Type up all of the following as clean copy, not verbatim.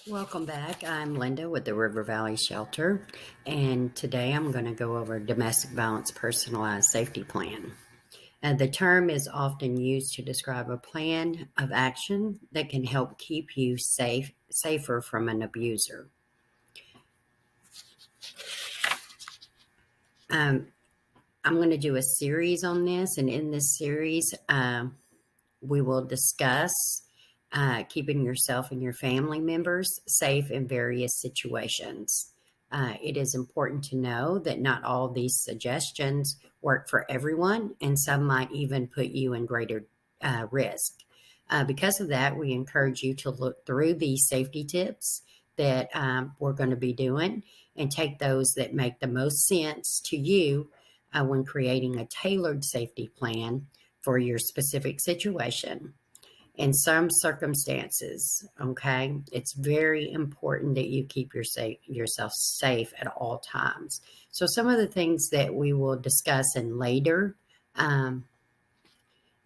Welcome back. I'm Linda with the rvshelter, and today I'm going to go over domestic violence personalized safety plan. The term is often used to describe a plan of action that can help keep you safer from an abuser. I'm going to do a series on this, and in this series, we will discuss keeping yourself and your family members safe in various situations. It is important to know that not all these suggestions work for everyone, and some might even put you in greater risk. Because of that, we encourage you to look through these safety tips that we're going to be doing and take those that make the most sense to you when creating a tailored safety plan for your specific situation. In some circumstances, okay, it's very important that you keep yourself safe at all times. So some of the things that we will discuss in later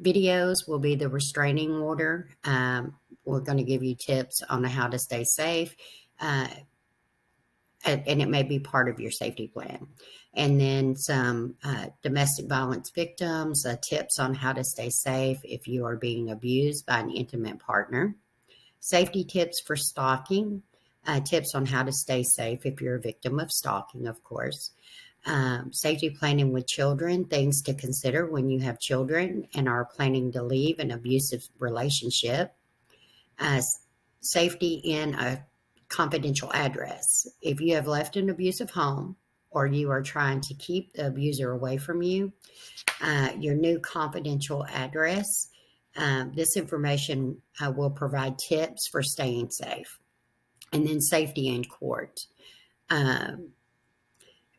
videos will be the restraining order. We're going to give you tips on how to stay safe. And it may be part of your safety plan. And then some domestic violence victims, tips on how to stay safe if you are being abused by an intimate partner. Safety tips for stalking, tips on how to stay safe if you're a victim of stalking, of course. Safety planning with children, things to consider when you have children and are planning to leave an abusive relationship. Safety in a confidential address. If you have left an abusive home or you are trying to keep the abuser away from you, your new confidential address, this information will provide tips for staying safe. And then safety in court.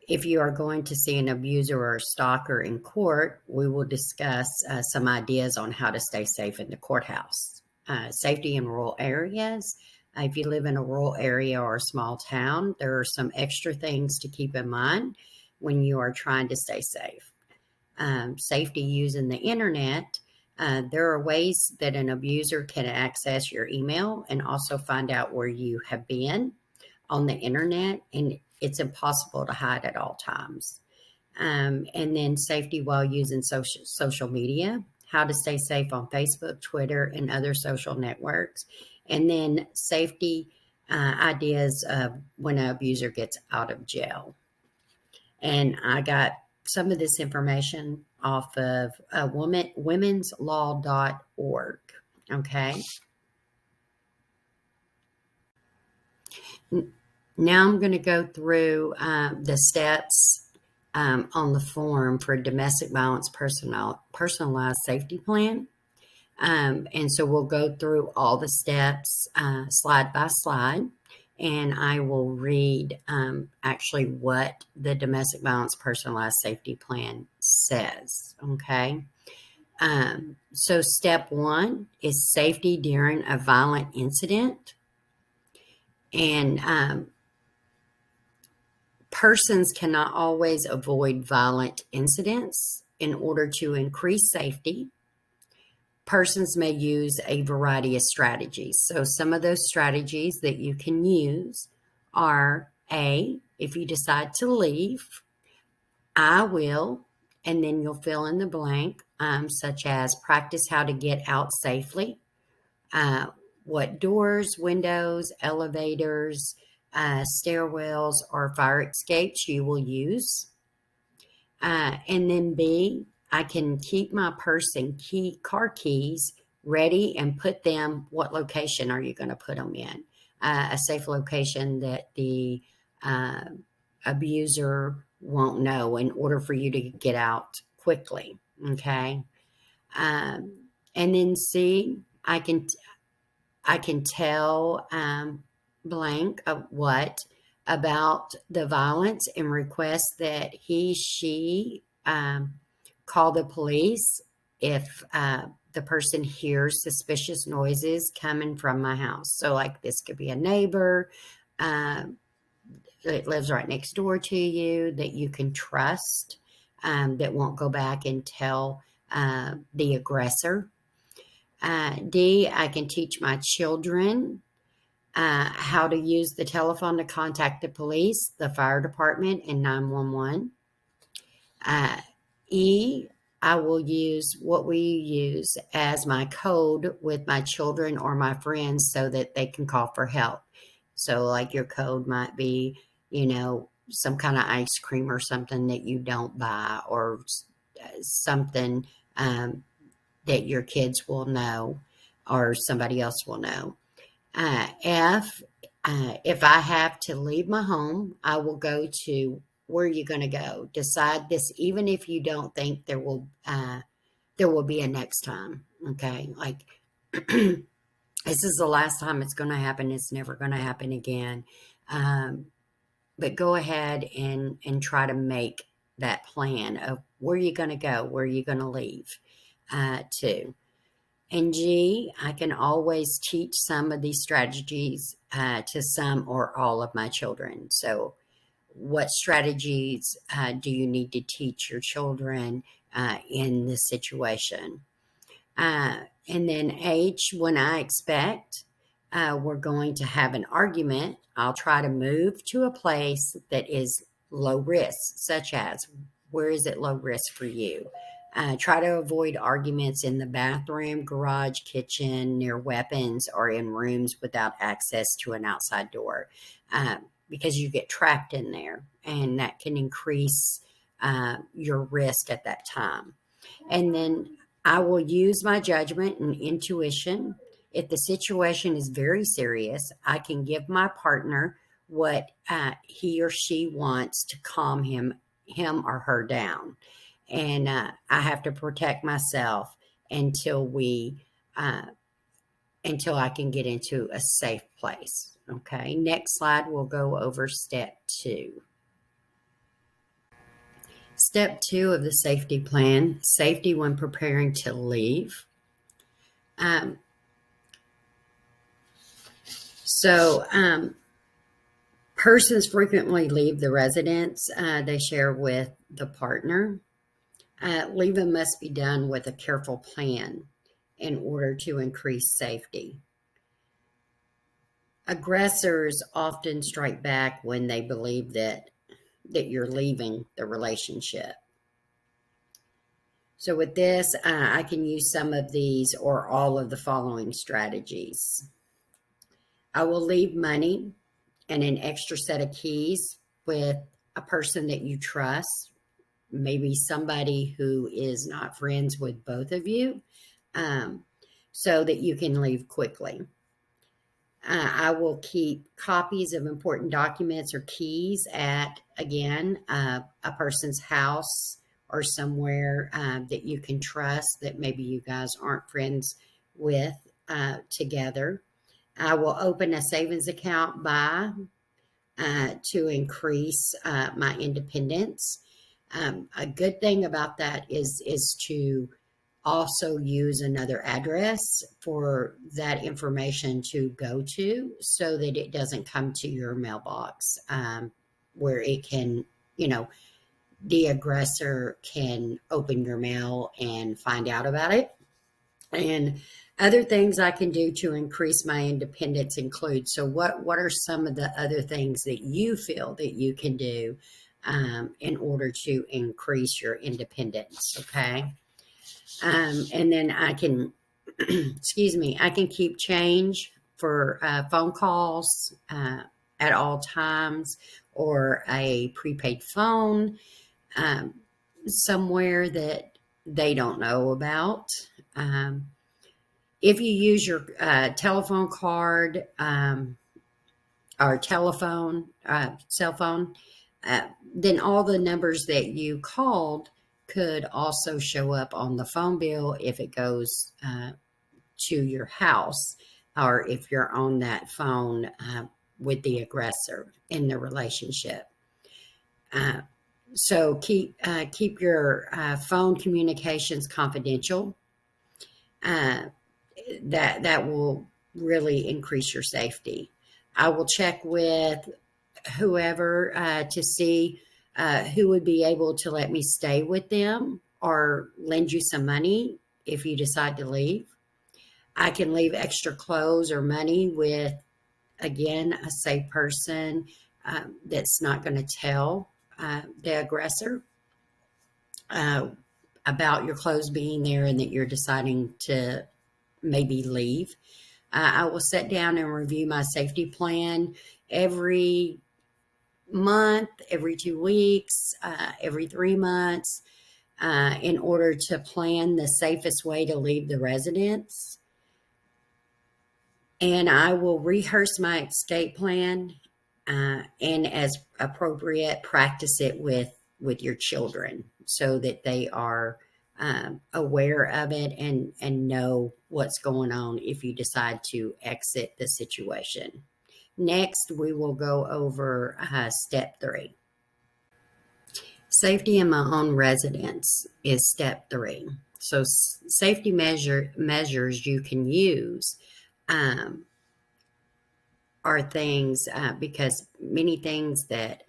If you are going to see an abuser or stalker in court, we will discuss some ideas on how to stay safe in the courthouse. Safety in rural areas. If you live in a rural area or a small town, there are some extra things to keep in mind when you are trying to stay safe. Safety using the internet. There are ways that an abuser can access your email and also find out where you have been on the internet, and it's impossible to hide at all times. And then safety while using social media, how to stay safe on Facebook, Twitter, and other social networks. And then safety ideas of when an abuser gets out of jail. And I got some of this information off of womenslaw.org. Okay. Now I'm going to go through the steps on the form for a domestic violence personalized safety plan. And so we'll go through all the steps slide by slide, and I will read actually what the domestic violence personalized safety plan says. Okay. So step one is safety during a violent incident. And persons cannot always avoid violent incidents. In order to increase safety, persons may use a variety of strategies. So some of those strategies that you can use are if you decide to leave, I will, and then you'll fill in the blank, such as practice how to get out safely, what doors, windows, elevators, stairwells, or fire escapes you will use. And then B, I can keep my purse and car keys ready and put them, what location are you going to put them in? A safe location that the abuser won't know in order for you to get out quickly. Okay. And then C, I can tell blank of what about the violence and request that she call the police if the person hears suspicious noises coming from my house. So like this could be a neighbor that lives right next door to you that you can trust, that won't go back and tell the aggressor. D, I can teach my children how to use the telephone to contact the police, the fire department, and 911. Uh, E, I will use what we use as my code with my children or my friends so that they can call for help. So, like your code might be, some kind of ice cream or something that you don't buy, or something that your kids will know or somebody else will know. F, if I have to leave my home, I will go to where you're going to go. Decide this, even if you don't think there will be a next time. Okay, like this is the last time it's going to happen. It's never going to happen again. But go ahead and try to make that plan of where you're going to go, where you're going to leave to. And G, I can always teach some of these strategies to some or all of my children. So, what strategies do you need to teach your children in this situation? And then H, when I expect we're going to have an argument, I'll try to move to a place that is low risk, such as where is it low risk for you? Try to avoid arguments in the bathroom, garage, kitchen, near weapons, or in rooms without access to an outside door because you get trapped in there, and that can increase your risk at that time. And then I will use my judgment and intuition. If the situation is very serious, I can give my partner what he or she wants to calm him or her down. And I have to protect myself until uh, until I can get into a safe place. Okay, next slide, we'll go over step 2. Step 2 of the safety plan, safety when preparing to leave. Um, so, persons frequently leave the residence they share with the partner. Leaving must be done with a careful plan in order to increase safety. Aggressors often strike back when they believe that you're leaving the relationship. So with this, I can use some of these or all of the following strategies. I will leave money and an extra set of keys with a person that you trust, maybe somebody who is not friends with both of you, so that you can leave quickly. I will keep copies of important documents or keys at, again, a person's house or somewhere that you can trust that maybe you guys aren't friends with together. I will open a savings account to increase my independence. A good thing about that is to also use another address for that information to go to so that it doesn't come to your mailbox where it can, the aggressor can open your mail and find out about it. And other things I can do to increase my independence include, so what are some of the other things that you feel that you can do in order to increase your independence? Okay. And then I can, excuse me, I can keep change for phone calls at all times, or a prepaid phone somewhere that they don't know about. If you use your telephone card or cell phone, then all the numbers that you called could also show up on the phone bill if it goes to your house, or if you're on that phone with the aggressor in the relationship. So keep your phone communications confidential. That will really increase your safety. I will check with whoever to see who would be able to let me stay with them or lend you some money if you decide to leave. I can leave extra clothes or money with Again, a safe person that's not going to tell the aggressor uh, about your clothes being there and that you're deciding to maybe leave. I will sit down and review my safety plan every month, every 2 weeks, every 3 months, in order to plan the safest way to leave the residence. And I will rehearse my escape plan, and as appropriate, practice it with your children so that they are aware of it and know what's going on if you decide to exit the situation. Next, we will go over step 3. Safety in my own residence is step 3. So safety measures you can use um, are things because many things that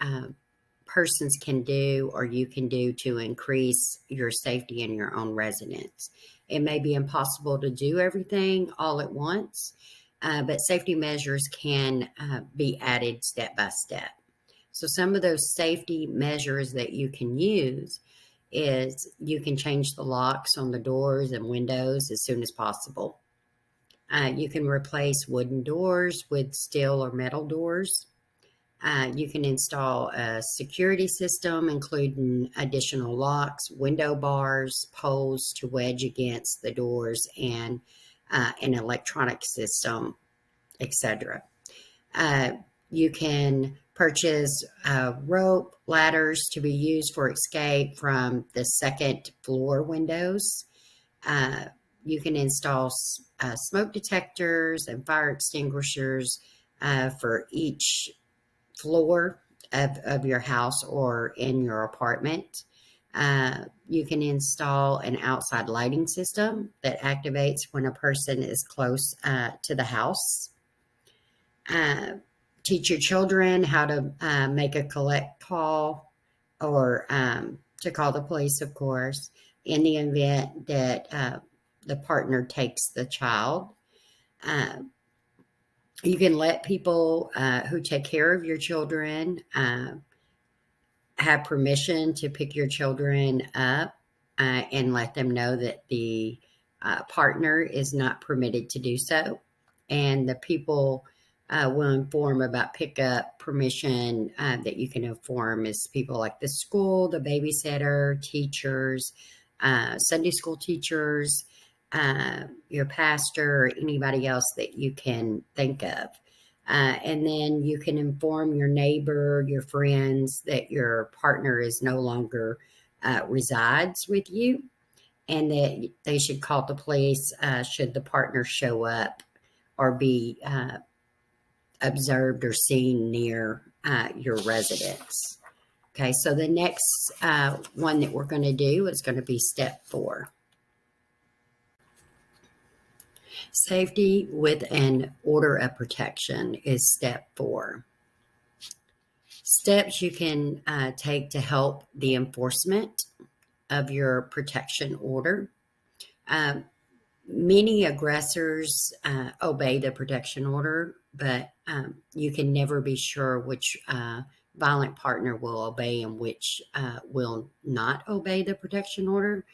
persons can do or you can do to increase your safety in your own residence. It may be impossible to do everything all at once, but safety measures can be added step by step. So some of those safety measures that you can use is you can change the locks on the doors and windows as soon as possible. You can replace wooden doors with steel or metal doors. You can install a security system, including additional locks, window bars, poles to wedge against the doors, and an electronic system, etc. You can purchase rope ladders to be used for escape from the second floor windows. Uh, you can install smoke detectors and fire extinguishers for each floor of your house or in your apartment. You can install an outside lighting system that activates when a person is close to the house. Teach your children how to make a collect call or to call the police, of course, in the event that the partner takes the child. Uh, you can let people who take care of your children have permission to pick your children up and let them know that the partner is not permitted to do so. And the people will inform about pickup permission that you can inform is people like the school, the babysitter, teachers, Sunday school teachers, your pastor, or anybody else that you can think of. And then you can inform your neighbor, your friends that your partner is no longer resides with you and that they should call the police should the partner show up or be observed or seen near your residence. Okay, so the next one that we're going to do is going to be step 4. Safety with an order of protection is step 4. Steps you can take to help the enforcement of your protection order. Many aggressors obey the protection order, but you can never be sure which violent partner will obey and which will not obey the protection order.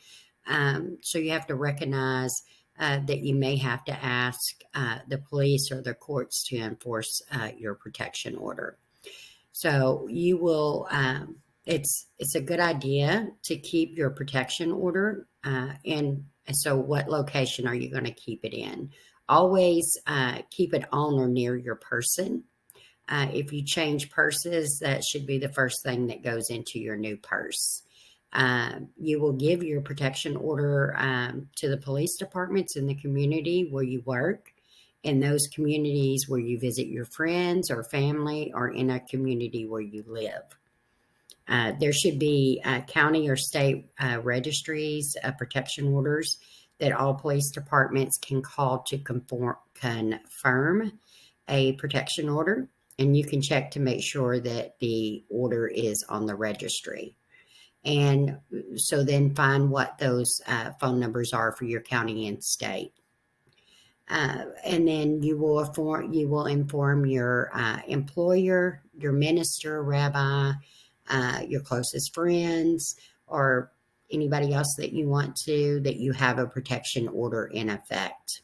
So you have to recognize that you may have to ask the police or the courts to enforce your protection order. So you will, it's a good idea to keep your protection order. And so what location are you going to keep it in? Always keep it on or near your person. If you change purses, that should be the first thing that goes into your new purse. You will give your protection order to the police departments in the community where you work, in those communities where you visit your friends or family, or in a community where you live. There should be county or state registries of protection orders that all police departments can call to confirm a protection order, and you can check to make sure that the order is on the registry. And so then find what those phone numbers are for your county and state. And then you will inform your employer, your minister, rabbi, your closest friends, or anybody else that you want to, that you have a protection order in effect.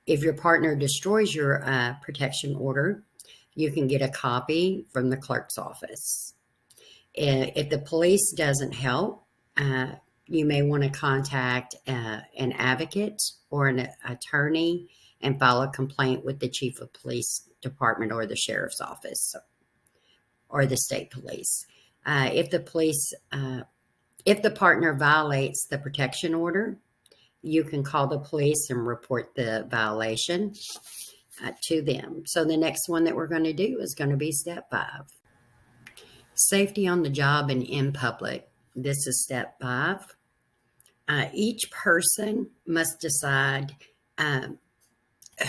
If your partner destroys your protection order, you can get a copy from the clerk's office. If the police doesn't help, uh, you may want to contact an advocate or an attorney and file a complaint with the chief of police department or the sheriff's office or the state police. If the partner violates the protection order, you can call the police and report the violation to them. So the next one that we're going to do is going to be step 5. Safety on the job and in public. This is step 5. Each person must decide um,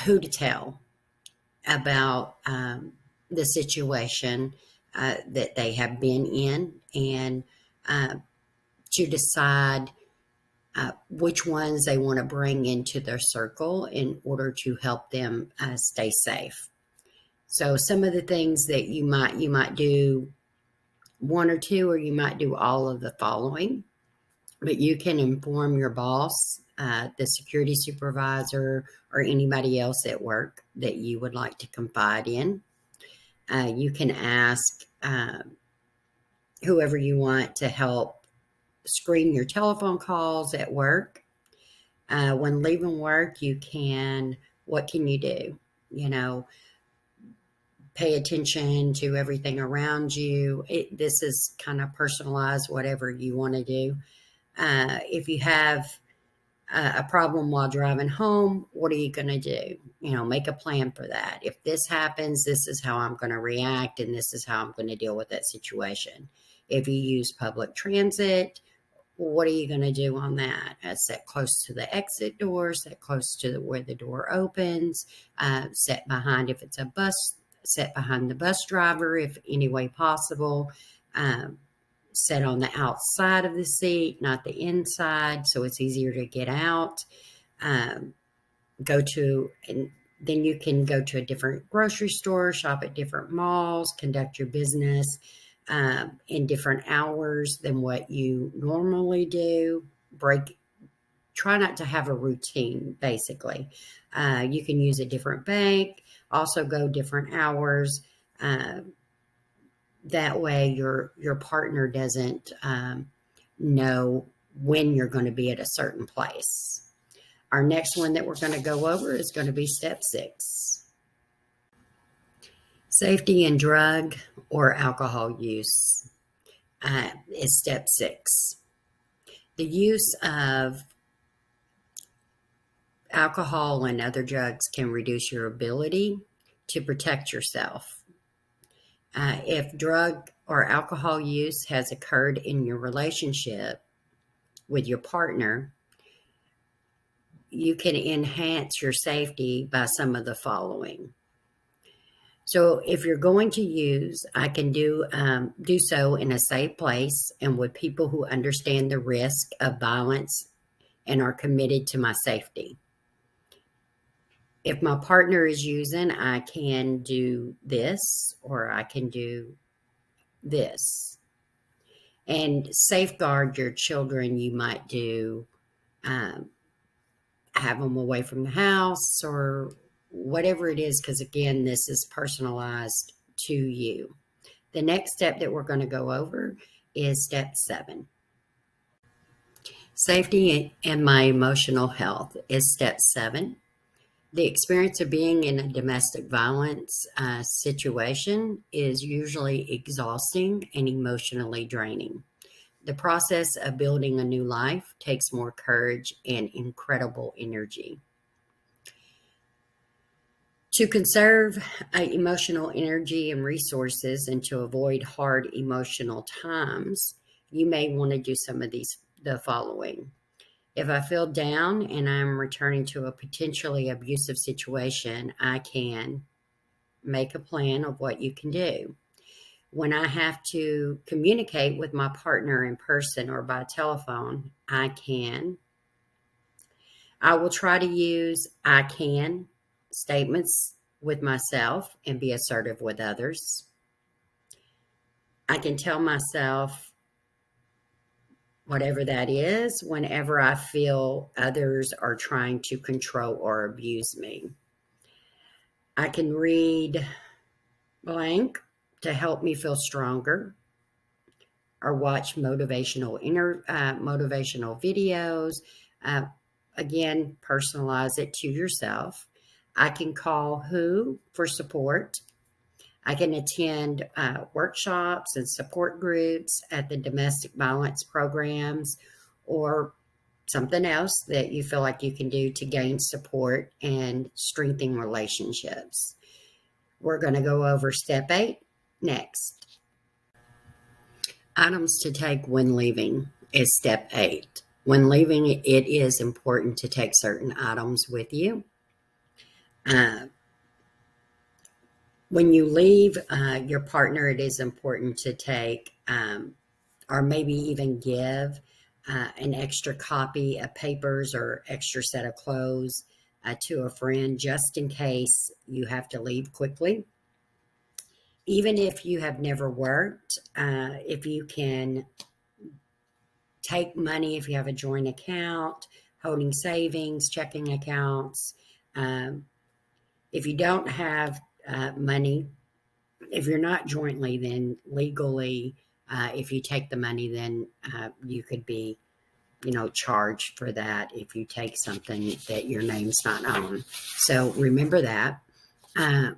who to tell about the situation that they have been in, and uh, to decide which ones they want to bring into their circle in order to help them stay safe. So some of the things that you might do one or two, or you might do all of the following, but you can inform your boss, the security supervisor, or anybody else at work that you would like to confide in. You can ask whoever you want to help screen your telephone calls at work. When leaving work, what can you do? You know, pay attention to everything around you. This is kind of personalized, whatever you want to do. If you have a problem while driving home, what are you going to do? Make a plan for that. If this happens, this is how I'm going to react, and this is how I'm going to deal with that situation. If you use public transit, what are you going to do on that? Set close to the exit door, set close to where the door opens, set behind, if it's a bus, set behind the bus driver if any way possible. Set on the outside of the seat, not the inside, so it's easier to get out. And then you can go to a different grocery store, shop at different malls, conduct your business in different hours than what you normally do. Try not to have a routine, basically. You can use a different bank, also go different hours. That way your partner doesn't know when you're going to be at a certain place. Our next one that we're going to go over is going to be step 6. Safety in drug or alcohol use is step 6. The use of alcohol and other drugs can reduce your ability to protect yourself. If drug or alcohol use has occurred in your relationship with your partner, you can enhance your safety by some of the following. So if you're going to use, I can do so in a safe place and with people who understand the risk of violence and are committed to my safety. If my partner is using, I can do this, or I can do this. And safeguard your children. You might do have them away from the house or whatever it is, because again, this is personalized to you. The next step that we're going to go over is step 7. Safety and my emotional health is step 7. The experience of being in a domestic violence situation is usually exhausting and emotionally draining. The process of building a new life takes more courage and incredible energy. To conserve emotional energy and resources and to avoid hard emotional times, you may want to do some of the following. If I feel down and I'm returning to a potentially abusive situation, I can make a plan of what you can do. When I have to communicate with my partner in person or by telephone, I can I will try to use I can statements with myself and be assertive with others. I can tell myself whatever that is whenever I feel others are trying to control or abuse me. I can read blank to help me feel stronger, or watch motivational videos. Uh, Again, personalize it to yourself. I can call who for support. I can attend workshops and support groups at the domestic violence programs, or something else that you feel like you can do to gain support and strengthen relationships. We're going to go over step 8 next. Items to take when leaving is step 8. When leaving, it is important to take certain items with you. Uh, when you leave your partner, it is important to take, or maybe even give, an extra copy of papers or extra set of clothes to a friend just in case you have to leave quickly. Even if you have never worked, if you can take money, if you have a joint account, holding savings, checking accounts. Um, if you don't have money, if you're not jointly, then legally, if you take the money, then you could be, charged for that if you take something that your name's not on. So remember that. Uh,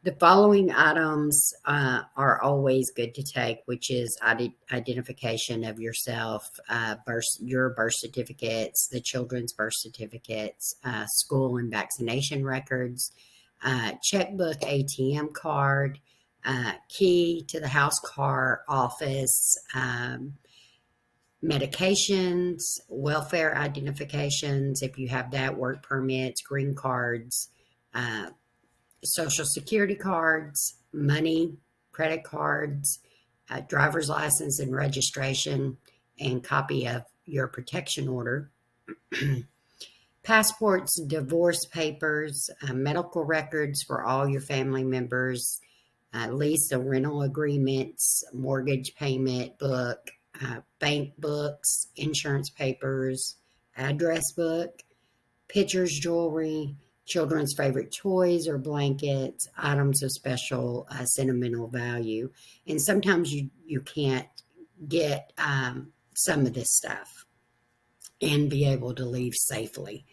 The following items are always good to take, which is identification of yourself, your birth certificates, the children's birth certificates, school and vaccination records, checkbook, ATM card, key to the house, car, office, medications, welfare identifications, if you have that, work permits, green cards, social security cards, money, credit cards, driver's license and registration, and copy of your protection order, passports, divorce papers, medical records for all your family members, lease and rental agreements, mortgage payment book, bank books, insurance papers, address book, pictures, jewelry, children's favorite toys or blankets, items of special sentimental value. And sometimes you can't get some of this stuff and be able to leave safely.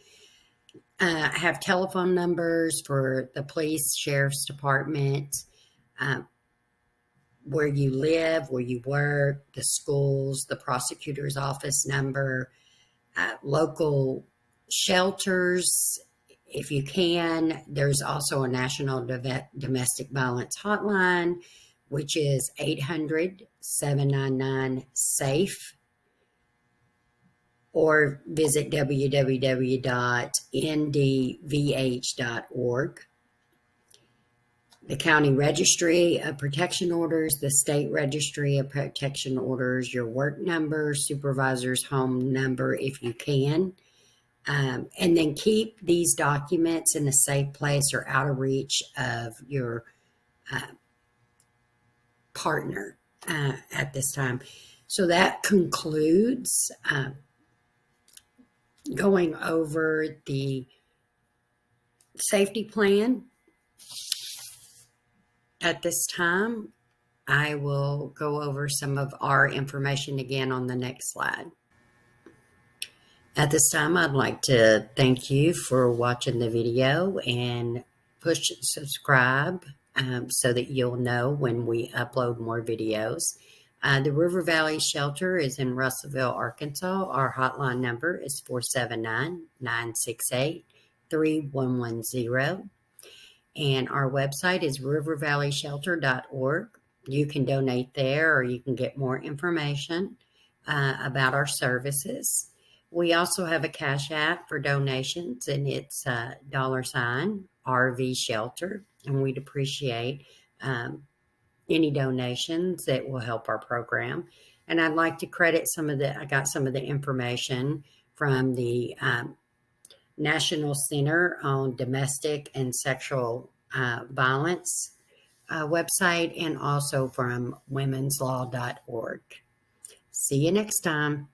Have telephone numbers for the police, sheriff's department, uh, where you live, where you work, the schools, the prosecutor's office number, local shelters, if you can. There's also a national domestic violence hotline, which is 800-799-SAFE, or visit www.ndvh.org. The county registry of protection orders, the state registry of protection orders, your work number, supervisor's home number if you can. And then keep these documents in a safe place or out of reach of your partner at this time. So that concludes going over the safety plan. At this time, I will go over some of our information again on the next slide. At this time, I'd like to thank you for watching the video and push subscribe so that you'll know when we upload more videos. The River Valley Shelter is in Russellville, Arkansas. Our hotline number is 479-968-3110. And our website is rivervalleyshelter.org. You can donate there, or you can get more information about our services. We also have a Cash App for donations, and it's $RV Shelter, and we'd appreciate any donations that will help our program. And I'd like to credit I got some of the information from the National Center on Domestic and Sexual Violence website, and also from womenslaw.org. See you next time.